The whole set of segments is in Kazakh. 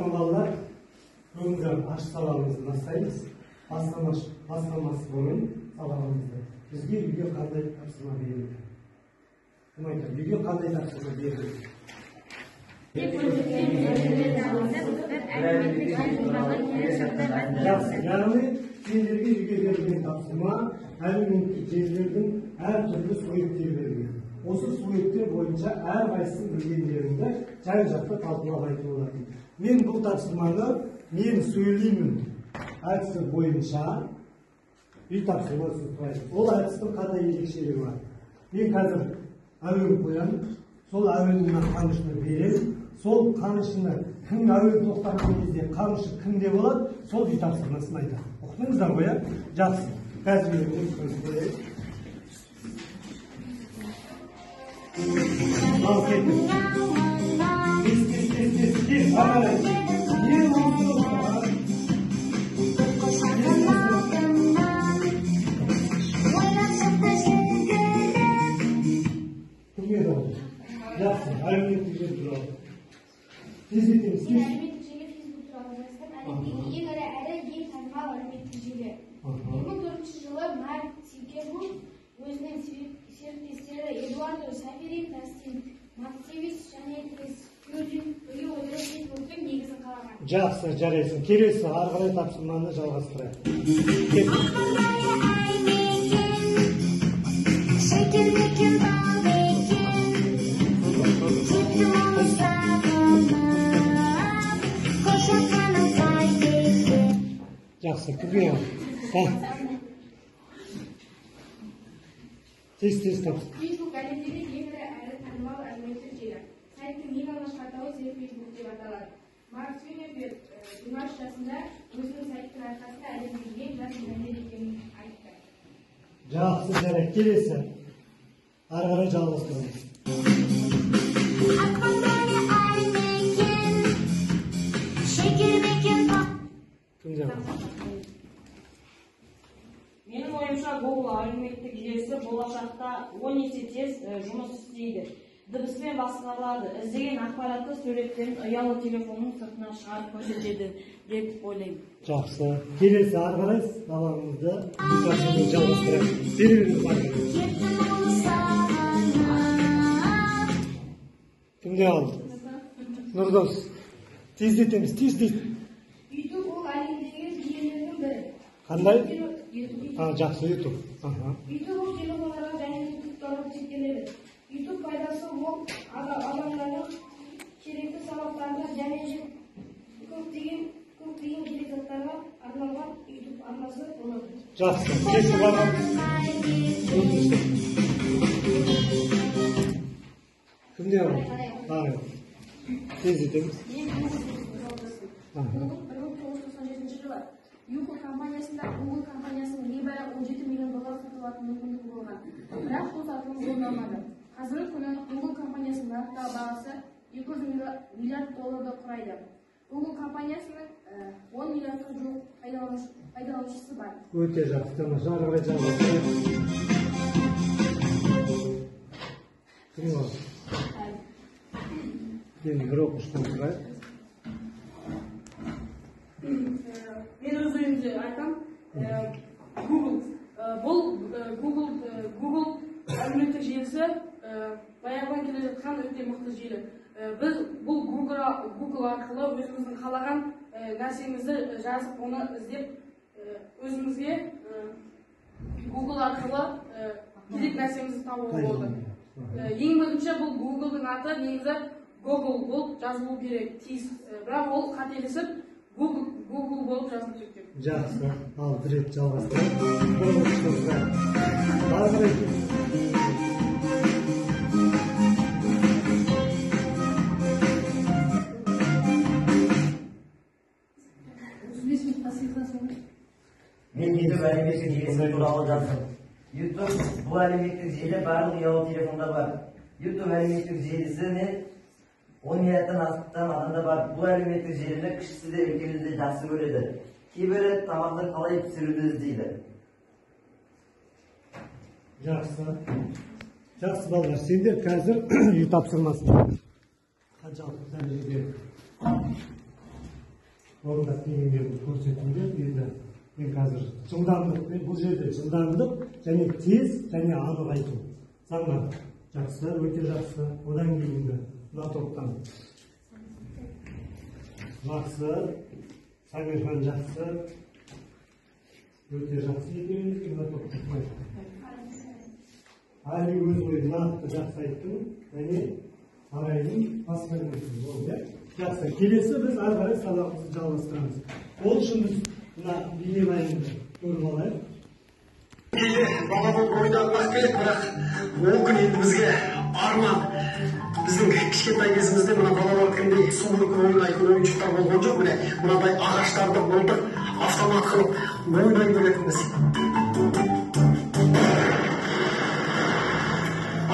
Ballar önceden aç salamımızı nasayız? Başlaması boyun salamımızı. Bizge video kanday tapsırma verildi. Demek video kanday tapsırma verildi. Yani sizlerge video verilgen tapsırma әлеуметтік желілердің әртүрлі суреттер берілген. Осы суреттер бойынша әрқайсысын білгендеріңді жай-жақты талқылап айтып олардың. Мен бұл тапсырманы мен сөйлеймін әдісі бойынша үй тапсырмасын құрайды. Ол әдістің қандай ерекшелігі бар? Мен қазір әуен қоямын, сол әуеннің қамышыны беремін. Сол қамышыны кім әуен тоқтатқан кезде қамышы кімде болады, сол үй тапсырмасын айтады. Ұқтыңыздар ғой, жақсы. Қазір көрсетейік. Al ketin. Biz. Hayır. Niye oldu? Kimye oldu? Yapsın. Hayır, bir duralım. Siz bittiniz. Жылы Марк Сикербург өзінің серіктестері Эдуардо Сафери, Настин Максевич және Крис Фьюджин ойда Фейсбуктың негізін қалаған. Жақсы, жарайсың. Келесі ары қарай тапсырманы жалғастырайық. Жақсы, күлген. Тез тапсыр. Facebook әлемдегі ең ірі әрі танымал әлеуметтік желі. Сайттың ең алғашқы атауы Facebook деп аталады. Марк Цукерберг 20 жасында өзінің сайттың арқасында әлемдегі ең жас миллионер екенін айтты. Жақсы, жарайды. Келесі. Ары қарай жалғастырамыз. Кім жауап? Менің ойымша Google әлеуметтік желісі болашақта 10 есе тез жұмыс істейді. Дыбыспен басқарылады. Іздеген ақпаратты суреттерін ұялы телефонның сыртына шығарып көрсетеді деп ойлаймын. Жақсы. Келесі ары қарай сабағымызды жалғастырайық. Беріңіз Кімде алды? Нұрдос. Тездетеміз, тездет. YouTube ол әлемдегі желілердің бірі. Қандай? Жақсы, YouTube. YouTube ол телефондарға және TikTok'қа шектеледі. YouTube пайдасы ол адамдардың керекті сабақтарына және көптеген керек заттарға арналған YouTube арнасы болады. Жақсы. Кесі барған. Кімде алды? Тездетеміз. Google компаниясында Google компаниясының небәрі 17 миллион доллар сатып алатын мүмкіндігі болған. Бірақ бұл сатылым орындалмады. Қазіргі күні Google компаниясының нарықтағы бағасы 200 миллиард долларды құрайды. Google компаниясының 10 миллиардқа жуық пайдаланушысы бар. Өте жақсы, тамаша. Ары қарай жалғастырайық. Кім бар? Енді бір оқушыдан сұрайық. Мен өз ойымды айтам. Google әлеуметтік желісі баяғыдан келе жатқан өте мықты желі. Біз бұл Google арқылы өзіміздің қалаған нәрсемізді жазып, оны іздеп өзімізге Google арқылы керек нәрсемізді табуға болады. Ең бірінші бұл Google'дың аты негізі Google болып жазылу керек, тиіс. Бірақ ол қателесіп Google болып жазылып кеткен. Жақсы. Ал бір рет жалғастырайық. Бір оқушыдан сұрайық. Ары қарай. Мен YouTube әлеуметтік желісі туралы жаздым. YouTube бұл әлеуметтік желі барлық ұялы телефонда бар. YouTube әлеуметтік желісі 10 миллиардтан астам адамда бар. Бұл әлеуметтік желіні кішісі де үлкені де жақсы көреді. Кейбірі тамақты қалай пісіруді іздейді. Жақсы. Жақсы балалар, сендер қазір үй тапсырмасын. Қаншалықты дәрежеде орындап келгендерді көрсетуде енді мен қазір жылдамдық бұл жерде жылдамдық және тез және анық айту заңға жақсы, өте жақсы. Одан кейінгі мына топтан жақсы, Самирхан жақсы, өте жақсы екеуіңізге мына топты Али өз ойын нақты жақсы айттым, және Арайдың басқа болды. Жақсы, келесі біз ары қарай сабағымызды жалғастырамыз. Ол үшін біз мына бейнебаянды көріп алайық. Бала болып ойдағы уақыт келеді, бірақ ол күн енді бізге арман. Біздің кішкентай кезімізде мына балалар күндей сұлулық ойнайтын ойыншықтар болған жоқ. Міне мынадай ағаштарды болдық, автомат қылып ойнай беретінбіз.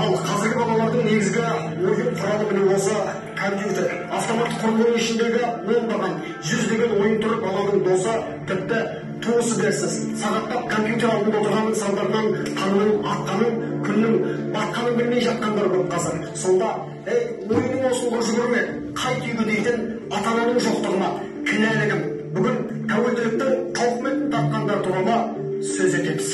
Ал қазіргі балалардың негізгі ойын құралы міне осы компьютер. Автомат құрылғының ішіндегі ондаған, жүздеген ойын түрі баланың досы, тіпті туысы дерсіз. Сағаттап компьютер алдында отырғанның салдарынан таңның атқанын, күннің батқанын білмей жатқандар көп қазір. Сонда, ойының осылға жүгірме, қай түйгі дейтін ата-ананың жоқтығына кінәлігім. Бүгін тәуелділіктің тауқыметін тартқандар туралы сөз етеміз.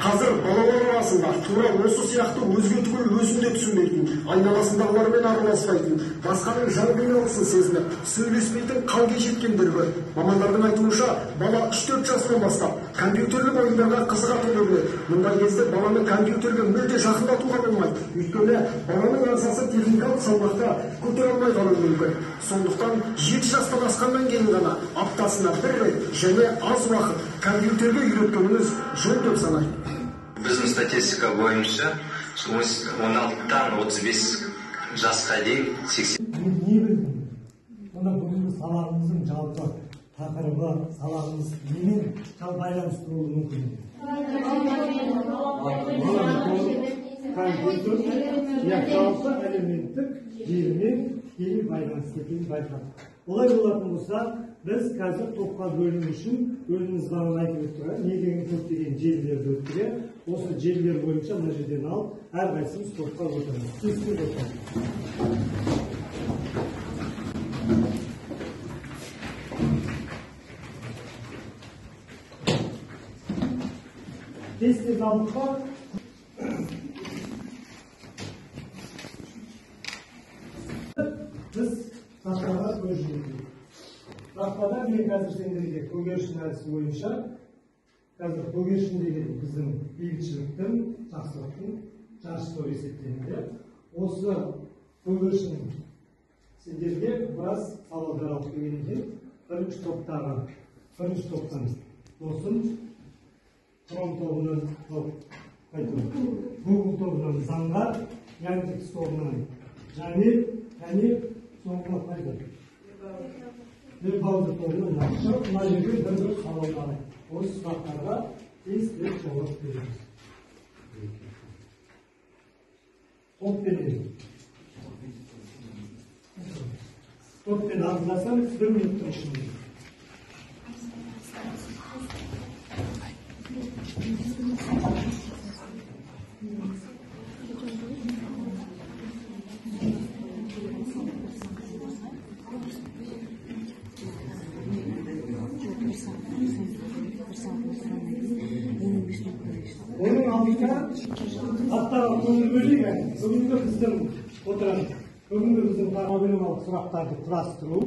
Қазір балалар арасында тура осы сияқты өзге түгіл өзін де түсінбейтін, айналасындағылармен араласпайтын, басқаның жан қиналысын сезініп, сөйлеспейтін қалге жеткендер көп. Мамандардың айтуынша, бала 3-4 жасынан бастап компьютерлік ойындарға қызығатын көрінеді. Мұндай кезде баланы компьютерге мүлде жақындатуға болмайды. Өйткені баланың ағзасы техникалық салмақта көтере алмай қалуы мүмкін. Сондықтан 7 жастан асқаннан кейін ғана аптасына бір рет және аз уақыт компьютерге үйреткеніңіз жөн деп санайды. Біздің статистика бойынша 16-тан 35 жасқа дейін 80. Не білдің? Онда бүгінгі сабағымыздың жалпы тақырыбы, сабағымыз немен байланысты болуы мүмкін? Компьютер, жалпы әлеуметтік желімен тікелей байланысты екенін байқадық. Олай болатын болса, біз қазір топқа бөліну үшін өзіміз бағана айтып өттік, не деген көптеген желілерді өттіре, осы желілер бойынша мына жерден алып, әрқайсымыз топқа отырмыз. Тестпен отырмыз. Тестпен алдыққа біз тақтаға көз жүгірдік. Тақтада мен қазір сендерге көгершін әдісі бойынша, қазір көгершін деген біздің бейбітшіліктің, жақсылықтың жаршысы болып есептелінді. Осы көгершін сендерге біраз сауалдар алып келген екен. Бірінші топтан досым, Chrome тобынан Google тобынан заңғар, Яндекс тобынан Жанет, соңғы қайды. Веб-браузер тобынан нақшы, мына жерге бір сауал алайық. Осы сұрақтарға тез жауап береміз. Топпен араласам 1 минуттың ішінде. Оның алдында хаттарға көңіл бөлейік. Бүгінгі біздің проблемалық сұрақтарды құрастыру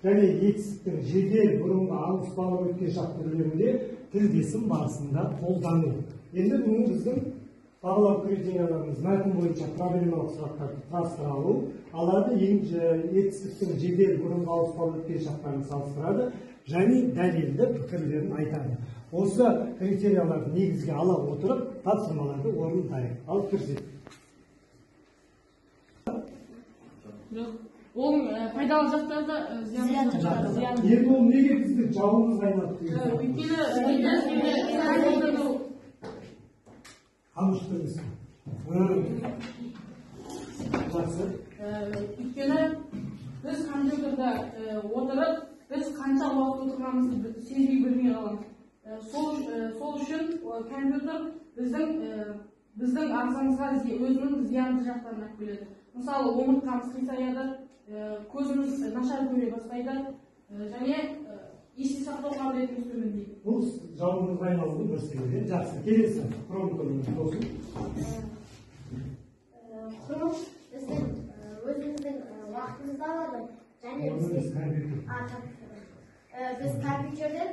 және етістіктің жедел бұрынғы ауыспалы өткен шақ түрлерінде тілдесім барысында қолдану. Енді бүгін біздің бағалау критерияларымыз мәтін бойынша проблемалық сұрақтарды құрастыра алу, алады етістіктің жедел бұрынғы ауыспалы өткен шақтарын салыстырады және дәлелді пікірлерін айтады. Осы критерияларды негізге ала отырып, тапсырмаларды орындайық. Алып кірсек. Оның пайдалы жақтары да зиян. Енді ол неге бізді жауымыз айналып келді? Қамшытырмыз. Жақсы. Өйткені біз компьютерда орта уақыт отырғанымызды сезбей білмей қаламыз. Сол үшін компьютер біздің ағзамызға өзінің зиянды жақтарын алып келеді. Мысалы, омыртқамыз қисаяды, көзіміз нашар көре бастайды, және есте сақтау қабілетіміз төмендейді. Бұл жауабыңызға айналды бір себебі. Жақсы, келесі хромтомыз болсын. Хром біздің өзіміздің уақытымызды алады, және біз компьютерден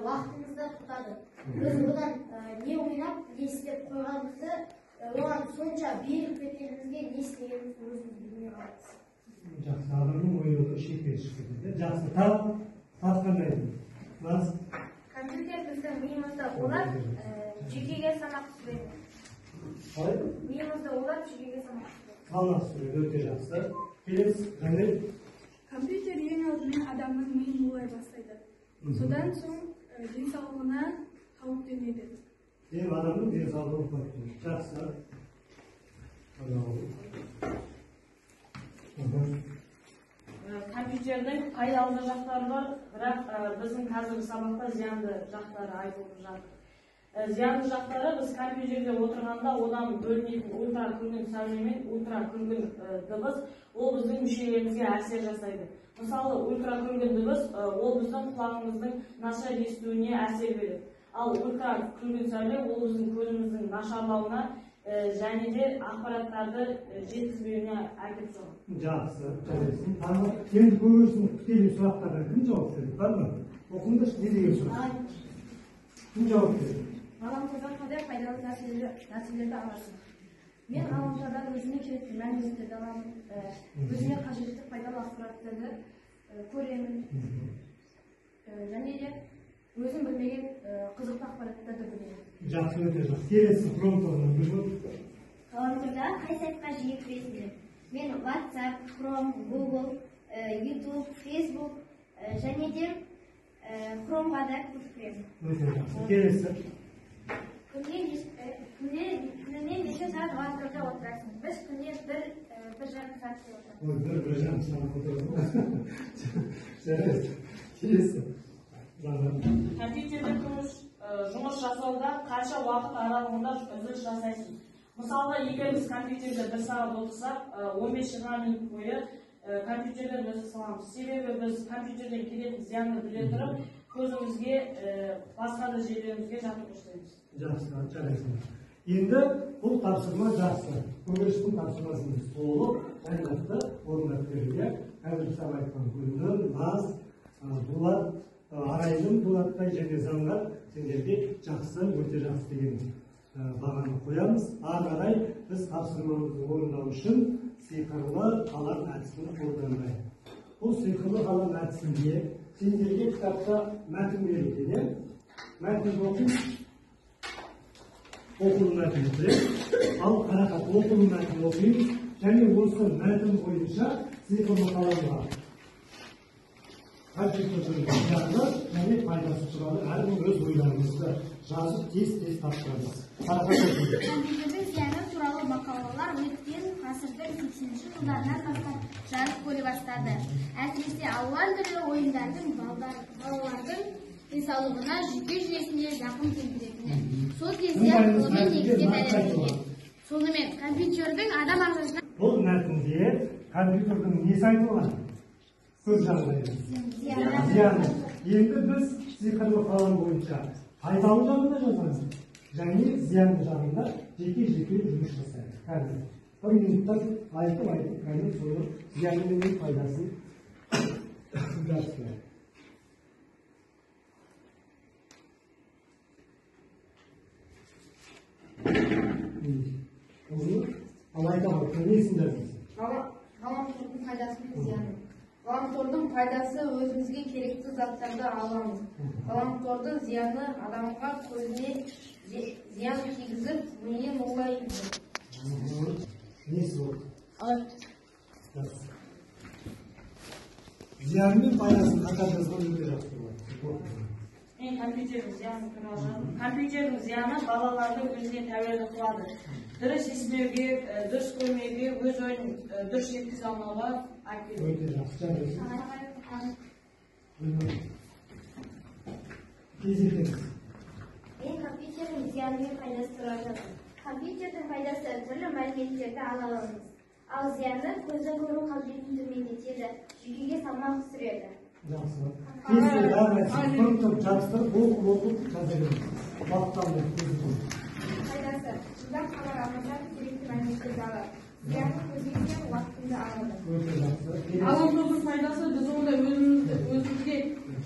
уақытымызды тұтады. Біз одан не ойнап, не істеп қойғанымызды, оған сонша беріп кеткенімізге не істегенімізді өзіміз білмей қаламыз. Жақсы, адамның ойы шектен шығып кетеді. Жақсы, тағы қандай? Компьютер біздің миымызды олап, жүйкеге салмақ түсіреді. Миымызды олап, жүйкеге салмақ түсіреді. Салмақ түсіреді, өте жақсы. Келесі, қандай? Компьютер ең алдымен адамның миын улай бастайды. Содан соң денсаулығына қауіптенеді. Адамның денсаулығына қауіптенеді. Жақсы. Компьютердің пайдалы жақтары бар, бірақ біздің қазіргі сабақта зиянды жақтары айтылып жатыр. Зиянды жақтары біз компьютерде отырғанда одан бөлінетін ультракүлгін сәуле мен ультракүлгін дыбыс ол біздің мүшелерімізге әсер жасайды. Мысалы, ультракүлгін дыбыс ол біздің құлағымыздың нашар естуіне әсер береді. Ал ультракүлгін сәуле ол біздің көзіміздің нашарлауына және де ақпараттарды жеткізбеуіне әкеліп соғады. Жақсы, жарайсың. Енді көбісінің тікелей сұрақтарға кім жауап береді? Бар ма? Оқыңдаршы, не деген сұрақ? Кім жауап береді? Ғаламтордан қандай пайдалы нәрселерді аласың? Мен ғаламтордан өзіме керекті мәліметтерді аламын, өзіме қажетті пайдалы ақпараттарды көремін, және де өзім білмеген қызықты ақпараттарды білемін. Жақсы, өте жақсы. Келесі хромтомның бірі. Ғаламторда қай сайтқа жиі кіресіңдер? Мен WhatsApp, Chrome, Google, YouTube, Facebook және де Chromeға да көп кіремін. Өте жақсы. Келесі. Күніне неше сағат ғаламторда отырасың? Біз күніне бір жарым сағат отырамыз. Бір жарым сағат отырасың. Жарайсың. Келесі. Компьютерде жұмыс жасауда қанша уақыт аралығында үзіліс жасайсың? Мысалға, егер біз компьютерде бір сағат отырсақ, 15-20 минут бойы компьютерден біз саламыз. Себебі біз компьютерден келетін зиянды біле тұрып, көзімізге, басқа да жерлерімізге жатып ұстаймыз. Жақсы, жарайсың. Енді бұл тапсырма жақсы. Көңілшінің тапсырмасының толық, жайнақты орындап беруге қазір сап айтқан Гүлнұр, Наз, Дулат, Арайдың Дулаттай және Заңғар сендерге жақсы, өте жақсы деген бағаны қоямыз. Ары қарай біз тапсырмамызды орындау үшін сиқырлы қалам әдісін қолданбайық. Бұл сиқырлы қалам әдісінде сендерге кітапта мәтін берілген, мәтін оқылы мәтін ал қарақат оқылы мәтін оқимыз және осы мәтін бойынша сиқырлы қаламға және пайдасы туралы әркім өз ойларыңызды жазып тез тапсырамыз. Компьютердің зияны туралы мақалалар өткен ғасырдың 80-ші жылдарынан бастап жарық көре бастады. Әсіресе алуан түрлі ойындардың балалардың денсаулығына жүйке жүйесіне зақым келтіретіні сол кезде ғылыми негізде дәлелденген. Сонымен компьютердің адам ағзасына бұл мәтінде компьютердің несі айтылған? Көп жағдайда зияны. Енді біз сиқырлы қалам бойынша пайдалы жағында жазамыз және зиянды жағында жеке жұмыс жасаймыз. Қазір бір минуттан айтып кәдімгі соны зияны мен пайдасын жасырайық. Ал айтамын, несін жазасың? Ғаламтордың пайдасы мен зияны. Ғаламтордың пайдасы өзімізге керекті заттарды аламыз. Ғаламтордың зияны адамға көзіне зиян тигізіп, миын улайды. Несі ол? Зияны мен пайдасын қатар жазған өте жақсы болады. Мен компьютердің зияны туралы жаздым. Компьютердің зияны балаларды өзіне тәуелді қылады. Дұрыс естімеуге, дұрыс көрмеуге, өз ойын дұрыс жеткізе алмауға әкеледі. Өте жақсы. Тездетіңіз. Мен компьютердің зияны мен пайдасы туралы жаздым. Компьютердің пайдасы түрлі мәліметтерді ала аламыз. Ал зияны көзді көру қабілетін төмендетеді, жүйкеге салмақ түсіреді. Жақсы. Тезде бәрін тұрып жабыстырып, оқып жаза беріңіз. Уақыттан Пайдасы жылдам хабар алғанда керекті мәліметтерді алады. Зияны көзге уақытында алады. өте жақсы. Ғаламтордың пайдасы біз онда өзімізге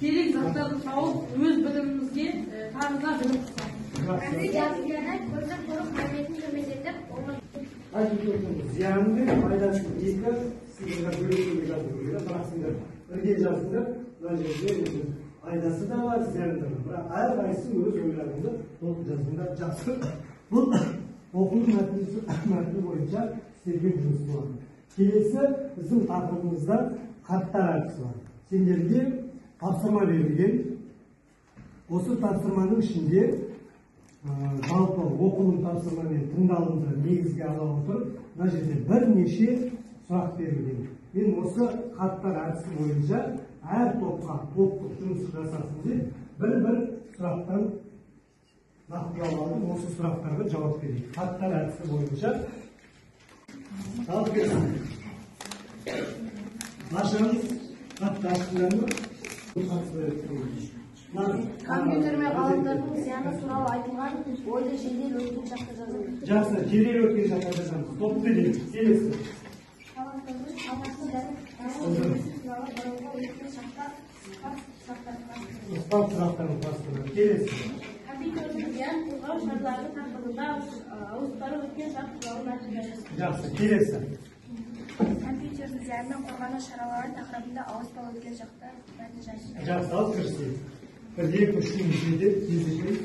керек заттарды тауып, өз білімімізге тағы да білім қосамыз. Зияны көзді көру қабілетін төмендетіп, Айтып өттіңіз. Зияны мен пайдасын екі сіздер бөлек жазу керек. Бірақ сіздер бірге жазыңдар. Мына жерде пайдасы да бар, зияны да бар. Бірақ әрқайсысы өз ойларыңды толық жазыңдар. Жақсы. Бұл оқу мәтіні бойынша істелген жұмыс болады. Келесі біздің тақырыбымызда қарттар әртісі бар. Сендерге тапсырма берілген. Осы тапсырманың ішінде жалпы оқылым тапсырмамен тыңдалымды негізге ала отырып, мына жерде бірнеше сұрақ берілген. Мен осы қарттар әртісі бойынша әр топқа топтық жұмыс жасасын деп бір сұрақтан нақтылап алдым. Осы сұрақтарға жауап берейік. Қарттар әртісі бойынша жауап берсін. Ашыңыз, қатты ашыңдар ма? Компьютер мен ғаламтордың зияны туралы айтылған ойды жедел өткен жақта жазылды. Жақсы, жедел өткен жақта жазамыз. Топты дейік, келесі. ғаламтордың алмасында туралы бұрынғы өткен шақта Ұстап сұрақтарын бастырды. Келесі. Компьютердің зиян қорғау шаралары тақырыбында ауыстары өткен шарт туралы мәтінді жазды. Жақсы, келесі. компьютердің зиянынан қорғану шаралары тақырыбында ауыспалы өткен шақта мәтін жазды. Жақсы, алып кірісейік. Бірде күштің жедел тездетейік.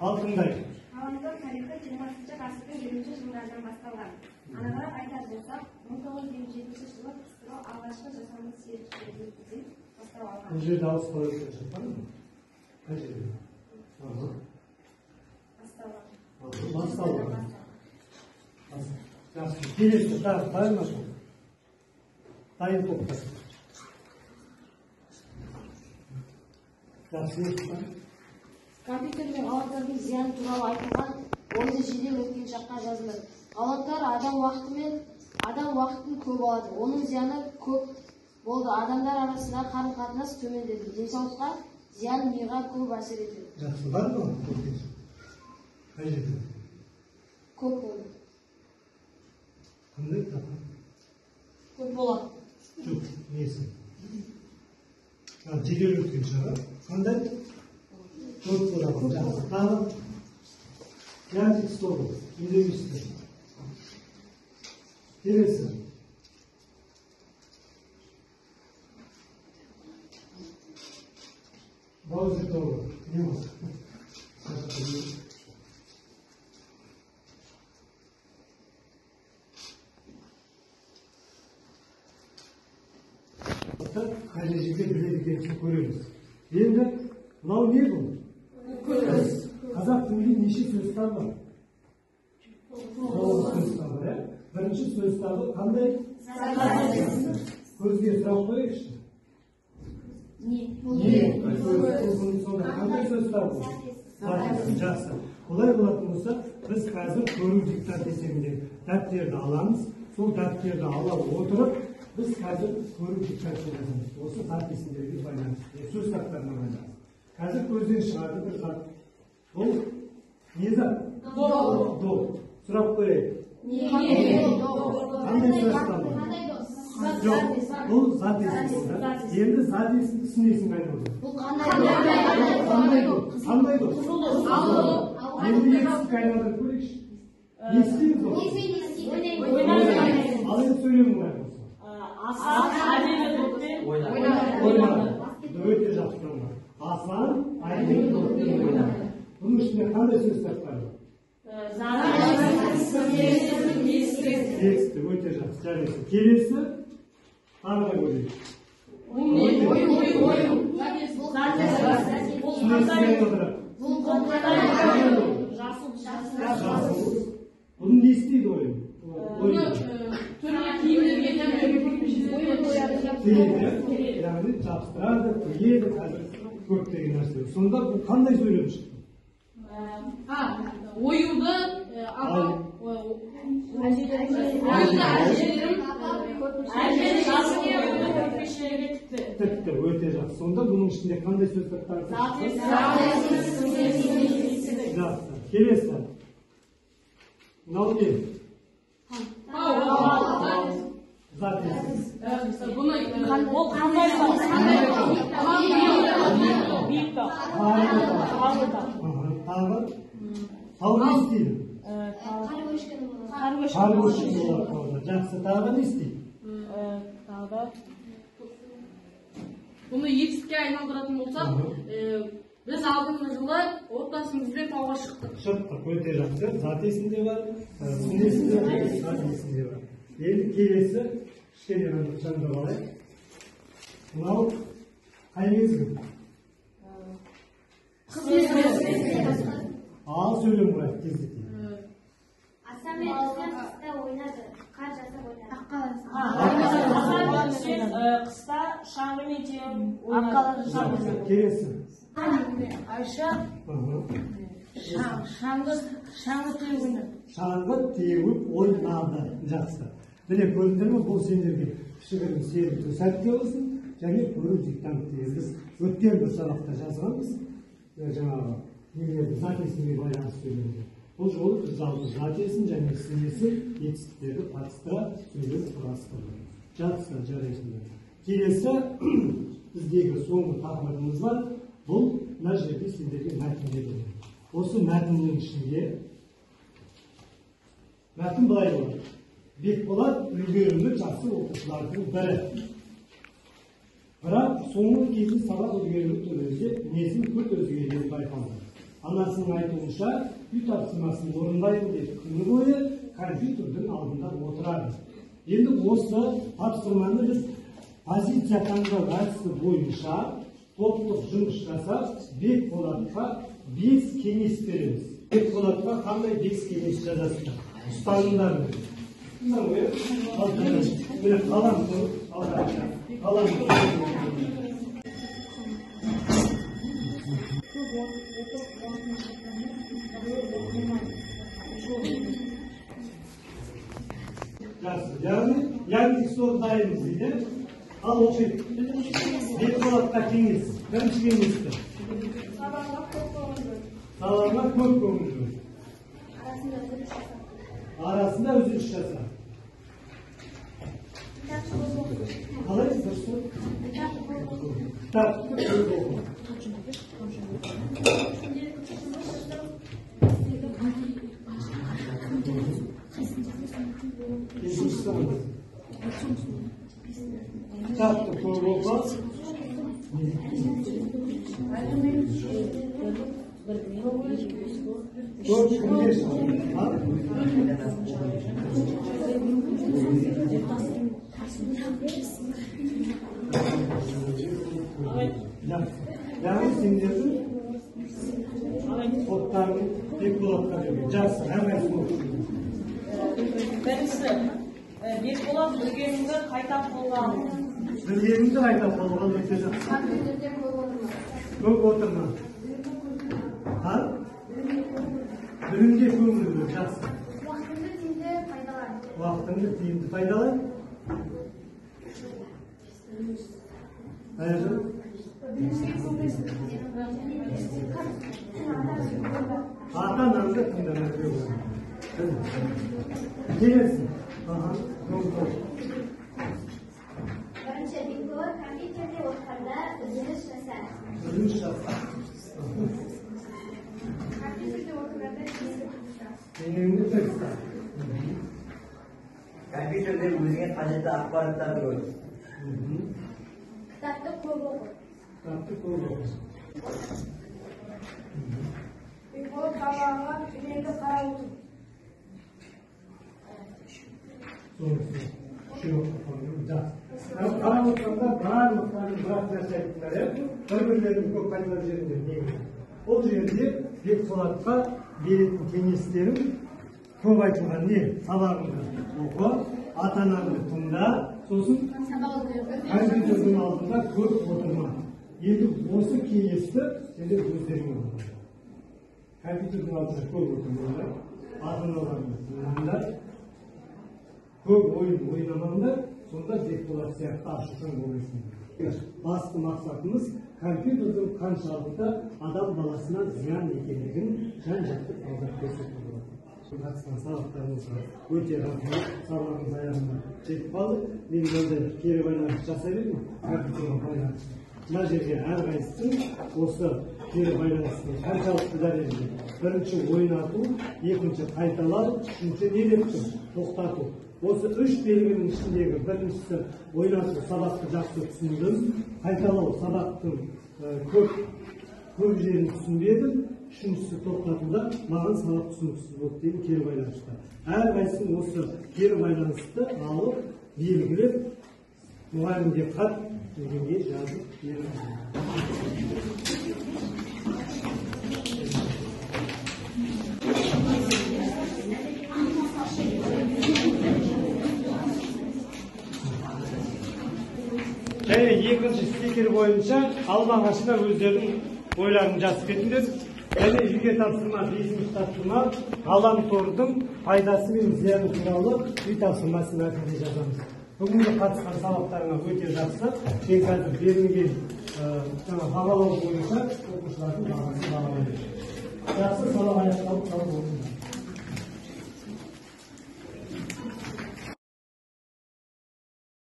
Алтындай. Ғаламтор тарихы 20 ғасырдың 20 жылдардан басталған. Анығырақ айтар болсақ, 1927 жылы КСРО алғашқы жасанды серіктерді өткізіп бастау алған. Бұл жерде ауыспалы өткен шарт бар ма? Қай жерде? Басталған. Жақсы, келесі дайын ма сол? Дайын топтар. Компьютер мен ғаламтордың зияны туралы айтылған ойды жедел өткен шаққа жазылды. Ғаламтор адам уақытын көп алады. Оның зияны көп болды. Адамдар арасында қарым-қатынас төмендеді. Денсаулыққа зиян миға көп әсер етеді. Жақсы, бар ма? Қай жерде? Көп болды. Қандай тақыр? Көп болады. Жоқ, несі? Жедел өткен шаға. Қандай? Көп болады. Жақсы, тағы. Яндик столы. Үндеместер. Келесі. Баузер тобы. Не болды? Қай жерде біледі екенсін көреміз. Енді, мынау не бұл? Көз. Қазақ тілінде неше сөзтар бар? 9 сөзтар бар, ә? Бірінші сөзтары қандай? Көзге сұрақ қойыңызшы. Қандай сөзтар бұл? Жақсы. Олай болатын болса, біз қазір көру диктант есебінде дәптерді аламыз. Сол дәптерді ала отырып, біз қазір көру диктантын жазамыз. Осы записіндерге байланысты, сөз сақтарына байланысты. Қазір көзден шығарды бір зат. Бұл не зат? До. Сұрақ қойайық. Қандай сөзтар бар? Жоқ, бұл зат есімді. Енді зат есімді түсінесің қайда болды? Бұл қандай до? Қандай до? Енді есімді айналдырып көрейікші. Не істейміз ол? Ал енді сөйлемін қай болса. Ойнады. Өте жақсы. Асан, әдемі доппен ойнады. Бұның ішінде қандай сөздер бар? Тексті, өте жақсы. Жарайсың. Келесі, тағы да көрейік. Бұның не істейді ойын? Түрлі киімдерге яғни жабыстырады, тегеді, қазір көптеген нәрсе. Сонда бұл қандай сөйлем шықты? Оюды тіпті өте жақсы. Сонда бұның ішінде қандай сөз таптары шықты? Жақсы. Келесі. Мынау не? Тағы не істейді? Қар көшкін болады. Жақсы, тағы не істейді? Бұны етістікке айналдыратын болсақ, біз алдыңғы жылы отбасымызбен тауға шықтық. Шықтық, өте жақсы. Зат есінде бар, сын есінде бар, зат есінде бар. Енді келесі, кішкене ғана жанды алайық. Мынау қай мезгіл? Қыс мезгілі. Ал сөйлем құрайық, тездетейік. Аса мен қыста ойнады, қар жасап ойнады. Қыста шаңғымен теуіп ойнады. Келесі. Айша шаңғы теуіп ойнады. Шаңғы теуіп ойнады. Жақсы. Міне көрдіңдер ме, бұл сендерге кішігірім серілту сәтке болсын, және көру диктанттегі біз өткен бір сабақта жазғанбыз. Жаңағы немелерді зат есімге байланысты сөйлемде. Бұл жолы біз жалпы зат есім және сын есім етістіктерді қатыстыра сөйлем құрастырды. Жақсы, жарайсыңдар. Келесі біздегі соңғы тақырыбымыз бар. Бұл мына жерде сендерге мәтін беріледі. Осы мәтіннің ішінде мәтін былай болады. Бекболат үлгерімді жақсы оқушылардың бірі. Бірақ соңғы кезде сабақ үлгерімі төлеуде мінезінің күрт өзгергені байқалды. Анасының айтуынша үй тапсырмасын орындайды деп күні бойы компьютердің алдында отырады. Енді осы тапсырманы біз позиция таңдау әдісі бойынша топтық жұмыс жасап, Бекболатқа 5 кеңес береміз. Бекболатқа қандай 5 кеңес жазасыздар? Ұстанымдар мен. Жақсы, яғни сол дайынбыз дейді. Ал оқиық. Бекболатқа кеңес. Бірінші кеңесті. Сабағына көп көңіл бөл. Арасында үзіліс жаса. Қалай дұрысы? Кітапты көп оқы. Кітапты көп оқы. Көп күнде яғни сендердің топтарың Бекболатқа берген. Жақсы, әрқайсысы оқы. Біріншісі, Бекболат білгенімді қайта қолға алды. Білгенімді қайта қолға алды. Көп отырма. Білімге көңіл бөл. Жақсы. Уақытыңды тиімді пайдалан. Уақытыңды тиімді пайдалан. Аяжан? Ата-анаңды тыңдамай қой. Келесі. Бірінші, Бекболат компьютерде отырғанда үзіліс жаса. Үзіліс жаса. Компьютерде отырғанда Денеңді тырыста. Компьютерде өзіңе қажетті ақпараттарды көр. кітапты көп оқы. Кітапты көп оқы. Бекболат сабағына үнемді қарап отыр. Қарап отырғанда барлықтарын бірақ нәрсе айттыңдар, бір-бірлерін көп пайдалы жерінде негізі. Ол жерде Бекболатқа беретін кеңестерім көп айтылған не? Сабағыңды оқы, ата-анаңды тыңда, сосын компьютердің алдында көріп отырмын. Енді осы кеңесті сендер өздеріңе оқы. Компьютердің алдында көп отырмаңдар, ата-аналарыңыздар көп ойын ойнамаңдар, сонда бекболат сияқты ашушаң боласыңдар. Басты мақсатымыз компьютердің қаншалықты адам баласына зиян екендігін жан-жақты талдап көрсету болады. Қатысқан сабақтарымызға өте рахмет, сабағымыз аяғына жетіп қалды. Мен ондай кері байланыс жасай бермеймін, компьютерге байланысты. Мына жерге әрқайсысын осы кері байланыстың қаншалықты дәрежеде бірінші ойнату, екінші қайталау, үшінші не деп тұр? Тоқтату. Осы үш белгінің ішіндегі біріншісі ойнату, сабақты жақсы түсіндім, қайталау, сабақтың көп жерін түсінбедім, үшіншісі тоқтатуда маған сабақ түсініксіз болды деген кері байланысты. Әрқайсысын осы кері байланысты алып, белгілеп, мұғалімге хат дегенге жазып беріңіз. Және екінші стикер бойынша алма-ағашына өздерінің ойларын жазып кетіңдер. Және үйге тапсырма, 5-ші тапсырма ғаламтордың пайдасы мен зияны туралы үй тапсырмасын әкімде жазамыз. Бүгінгі қатысқан сабақтарыңа өте жақсы. Мен қазір берілген бағалау бойынша оқушылардың бағасын бағалайды. Жақсы сабақ аяқталып қалып отырмыз.